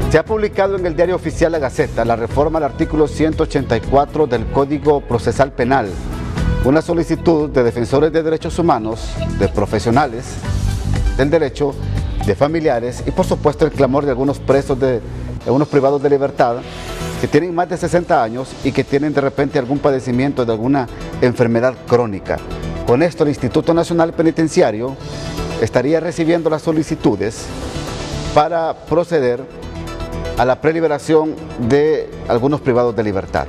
Se ha publicado en el diario oficial La Gaceta la reforma al artículo 184 del Código Procesal Penal, una solicitud de defensores de derechos humanos, de profesionales del derecho, de familiares y por supuesto el clamor de algunos presos, de algunos privados de libertad que tienen más de 60 años y que tienen de repente algún padecimiento de alguna enfermedad crónica. Con esto el Instituto Nacional Penitenciario estaría recibiendo las solicitudes para proceder a la preliberación de algunos privados de libertad.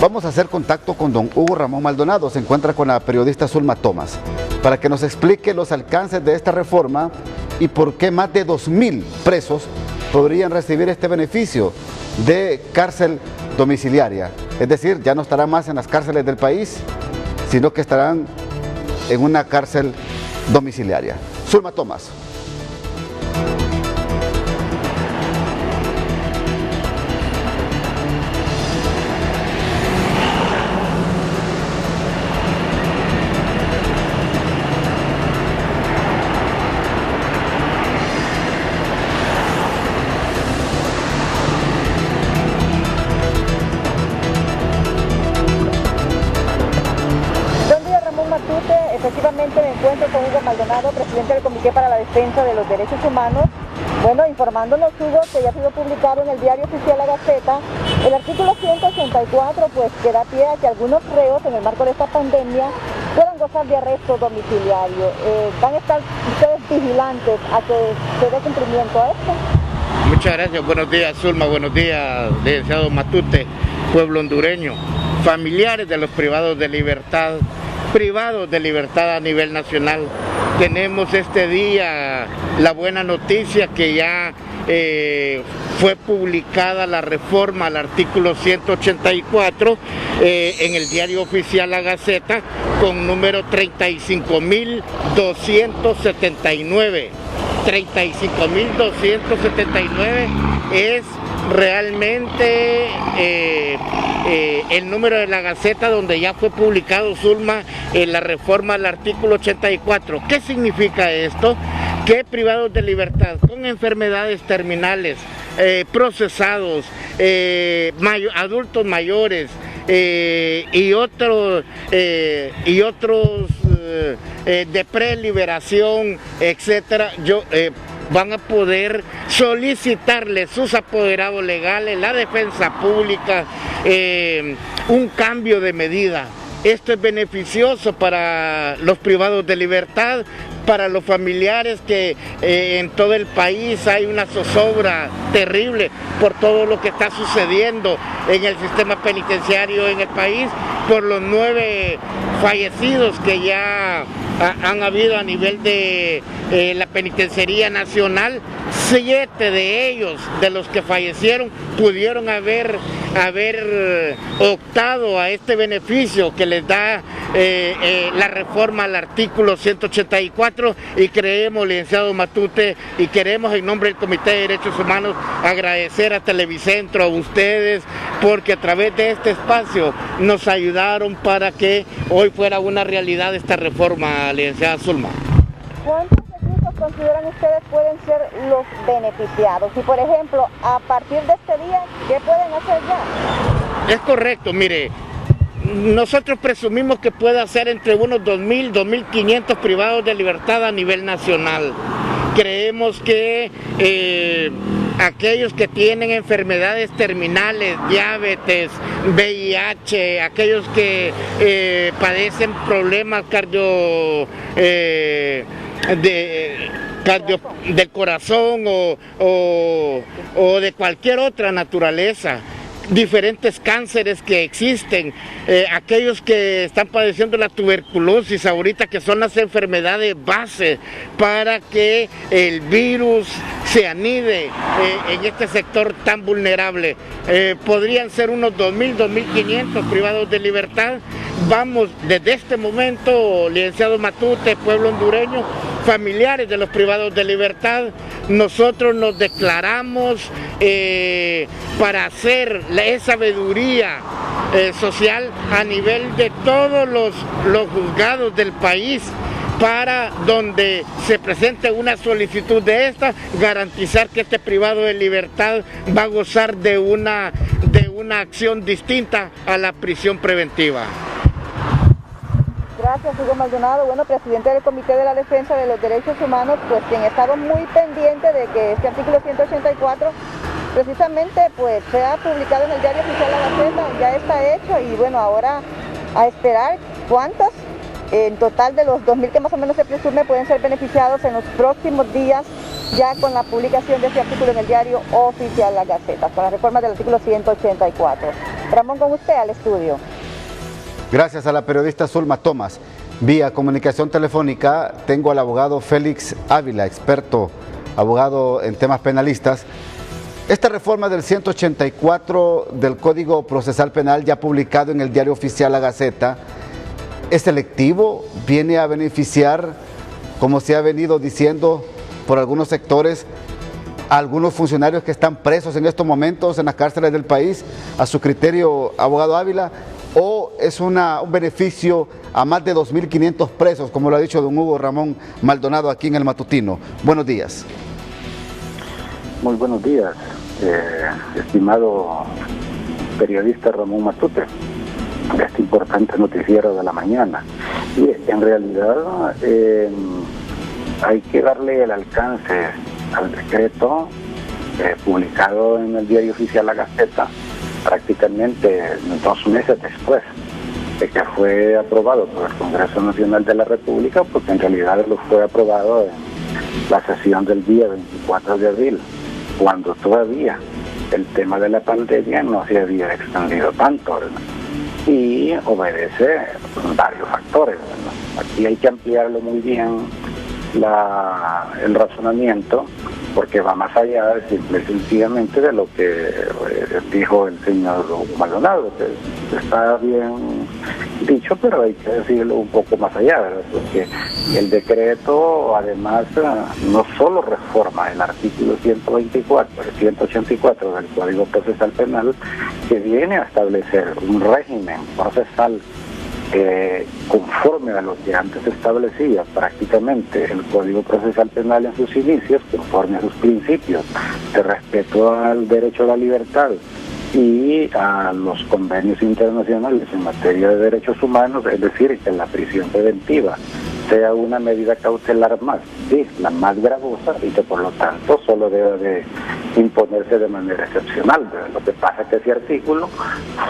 Vamos a hacer contacto con don Hugo Ramón Maldonado, se encuentra con la periodista Zulma Thomas, para que nos explique los alcances de esta reforma y por qué más de 2.000 presos podrían recibir este beneficio de cárcel domiciliaria. Es decir, ya no estarán más en las cárceles del país, sino que estarán en una cárcel domiciliaria. Zulma Thomas. Efectivamente me encuentro con Hugo Maldonado, presidente del Comité para la Defensa de los Derechos Humanos. Bueno, informándonos, Hugo, que ya ha sido publicado en el diario oficial La Gaceta el artículo 184, pues que da pie a que algunos reos en el marco de esta pandemia puedan gozar de arresto domiciliario. ¿Van a estar ustedes vigilantes a que se dé cumplimiento a esto? Muchas gracias, buenos días Zulma, buenos días licenciado Matute, pueblo hondureño, familiares de los privados de libertad a nivel nacional. Tenemos este día la buena noticia que ya fue publicada la reforma al artículo 184 en el diario oficial La Gaceta con número 35.279. 35.279 es realmente el número de la Gaceta donde ya fue publicado, Zulma, la reforma al artículo 84. ¿Qué significa esto? Que privados de libertad con enfermedades terminales, procesados, adultos mayores y otros de preliberación, etcétera, van a poder solicitarle sus apoderados legales, la defensa pública, un cambio de medida. Esto es beneficioso para los privados de libertad, para los familiares que en todo el país hay una zozobra terrible por todo lo que está sucediendo en el sistema penitenciario en el país, por los 9 fallecidos que ya han habido a nivel de la Penitenciaría Nacional. 7 de ellos, de los que fallecieron, pudieron haber optado a este beneficio que les da la reforma al artículo 184, y creemos, licenciado Matute, y queremos en nombre del Comité de Derechos Humanos agradecer a Televicentro, a ustedes, porque a través de este espacio nos ayudaron para que hoy fuera una realidad esta reforma, licenciada Zulma. ¿Cuántos recursos consideran ustedes pueden ser los beneficiados? Y por ejemplo, a partir de este día, ¿qué pueden hacer ya? Es correcto, mire, nosotros presumimos que puede hacer entre unos 2.000, 2.500 privados de libertad a nivel nacional. Creemos que aquellos que tienen enfermedades terminales, diabetes, VIH, aquellos que padecen problemas del corazón o de cualquier otra naturaleza, diferentes cánceres que existen, aquellos que están padeciendo la tuberculosis ahorita, que son las enfermedades base para que el virus se anide en este sector tan vulnerable. Podrían ser unos 2.000, 2.500 privados de libertad. Vamos desde este momento, licenciado Matute, pueblo hondureño, familiares de los privados de libertad, nosotros nos declaramos para hacer esa sabiduría social a nivel de todos los juzgados del país. para donde se presente una solicitud de esta, garantizar que este privado de libertad va a gozar de una acción distinta a la prisión preventiva. Gracias, Hugo Maldonado. Bueno, presidente del Comité de la Defensa de los Derechos Humanos, pues quien ha estado muy pendiente de que este artículo 184 precisamente pues sea publicado en el diario oficial La Gaceta, ya está hecho y bueno, ahora a esperar cuántos en total de los 2.000 que más o menos se presume pueden ser beneficiados en los próximos días ya con la publicación de este artículo en el diario oficial La Gaceta, con la reforma del artículo 184. Ramón, con usted al estudio. Gracias a la periodista Zulma Tomás. Vía comunicación telefónica tengo al abogado Félix Ávila, experto, abogado en temas penalistas. Esta reforma del 184 del Código Procesal Penal, ya publicado en el diario oficial La Gaceta, ¿es selectivo? ¿Viene a beneficiar, como se ha venido diciendo por algunos sectores, a algunos funcionarios que están presos en estos momentos en las cárceles del país? A su criterio, abogado Ávila, ¿o es un beneficio a más de 2.500 presos, como lo ha dicho don Hugo Ramón Maldonado aquí en El Matutino? Buenos días. Muy buenos días, estimado periodista Ramón Matute, de este importante noticiero de la mañana. Y en realidad hay que darle el alcance al decreto publicado en el diario oficial La Gaceta prácticamente 2 meses después de que fue aprobado por el Congreso Nacional de la República, porque en realidad lo fue aprobado en la sesión del día 24 de abril, cuando todavía el tema de la pandemia no se había extendido tanto, ¿verdad? Y obedece varios factores, ¿verdad? Aquí hay que ampliarlo muy bien el razonamiento, porque va más allá simple y sencillamente de lo que dijo el señor Maldonado, que está bien dicho, pero hay que decirlo un poco más allá, ¿verdad? Porque el decreto además no solo reforma el artículo 184 del Código Procesal Penal, que viene a establecer un régimen procesal conforme a lo que antes establecía prácticamente el Código Procesal Penal en sus inicios, conforme a sus principios de respeto al derecho a la libertad y a los convenios internacionales en materia de derechos humanos, es decir, que la prisión preventiva sea una medida cautelar más, sí, la más gravosa, y que por lo tanto solo debe de imponerse de manera excepcional. Lo que pasa es que ese artículo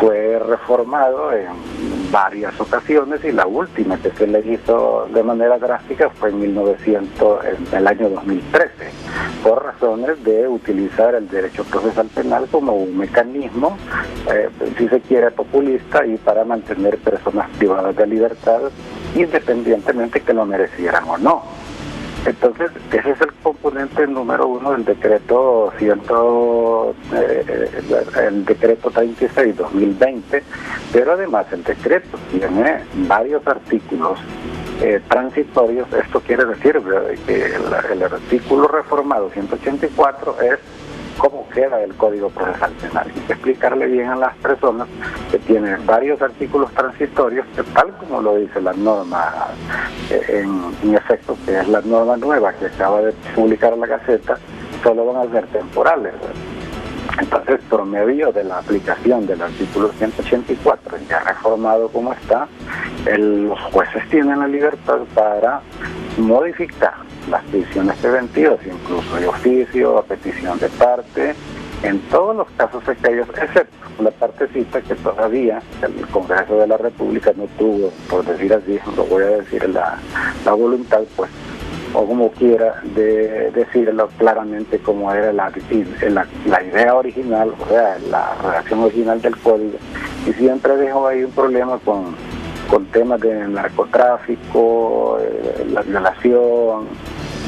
fue reformado en varias ocasiones y la última que se le hizo de manera drástica fue en el año 2013, por razones de utilizar el derecho procesal penal como un mecanismo, si se quiere, populista y para mantener personas privadas de libertad independientemente que lo merecieran o no. Entonces, ese es el componente número 1 del decreto el decreto 36/2020, pero además el decreto tiene varios artículos transitorios. Esto quiere decir que el artículo reformado 184 es cómo queda el Código Procesal Penal. Hay que explicarle bien a las personas que tienen varios artículos transitorios que, tal como lo dice la norma, en efecto, que es la norma nueva que acaba de publicar la Gaceta, solo van a ser temporales. Entonces, por medio de la aplicación del artículo 184, ya reformado como está, los jueces tienen la libertad para modificar las prisiones preventivas, incluso de oficio, a petición de parte, en todos los casos aquellos, excepto la partecita que todavía el Congreso de la República no tuvo, por decir así, lo voy a decir, la voluntad, pues, o como quiera, de decirlo claramente como era la idea original, o sea, la redacción original del código, y siempre dejó ahí un problema con temas de narcotráfico, la violación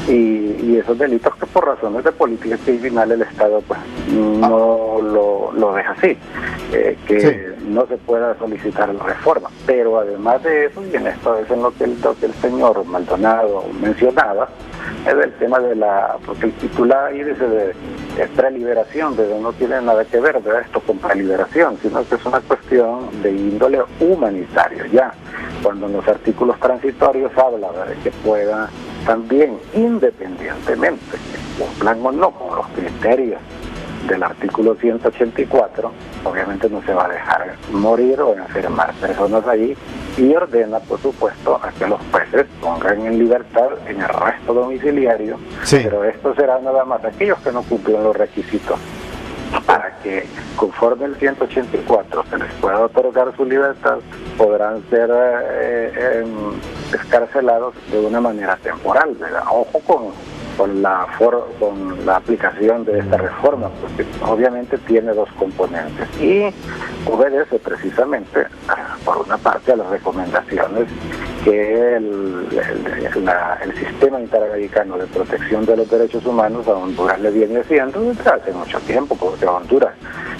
y esos delitos que por razones de política criminal el Estado pues no lo deja así, que sí, no se pueda solicitar la reforma. Pero además de eso, y en esto es en lo que el señor Maldonado mencionaba, es el tema de porque el titular ahí dice de preliberación, pero no tiene nada que ver de esto con preliberación, sino que es una cuestión de índole humanitario ya. cuando en los artículos transitorios habla de que pueda también, independientemente que cumplan o no con los criterios del artículo 184, obviamente no se va a dejar morir o enfermar personas allí, y ordena, por supuesto, a que los jueces pongan en libertad en arresto domiciliario, sí, pero esto será nada más aquellos que no cumplen los requisitos para que, conforme el 184 se les pueda otorgar su libertad, podrán ser excarcelados de una manera temporal, ¿verdad? Ojo con la aplicación de esta reforma, porque obviamente tiene dos componentes y obedece precisamente, por una parte, a las recomendaciones que el Sistema Interamericano de Protección de los Derechos Humanos a Honduras le viene haciendo desde hace mucho tiempo, porque Honduras,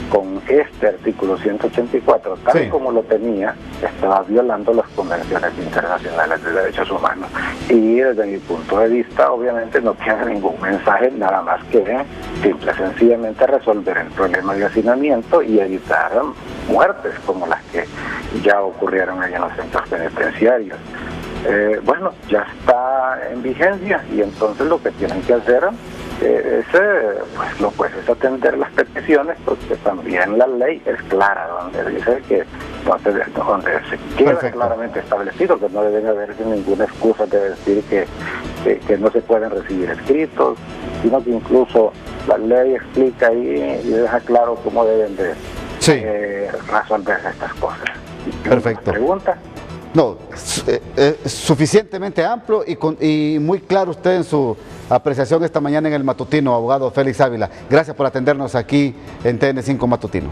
con este artículo 184, tal sí, como lo tenía, estaba violando las convenciones internacionales de derechos humanos. Y desde mi punto de vista, obviamente no tiene ningún mensaje, nada más que simple y sencillamente resolver el problema de hacinamiento y evitar muertes como las que ya ocurrieron allá en los centros penitenciarios. Bueno, ya está en vigencia y entonces lo que tienen que hacer es atender las peticiones, porque también la ley es clara, donde dice que donde se queda perfecto, claramente establecido que no deben haber ninguna excusa de decir que no se pueden recibir escritos, sino que incluso la ley explica ahí y deja claro cómo deben de sí, resolverse estas cosas. perfecto. ¿Pregunta? No, suficientemente amplio y muy claro usted en su apreciación esta mañana en el matutino, abogado Félix Ávila. Gracias por atendernos aquí en TN5 Matutino.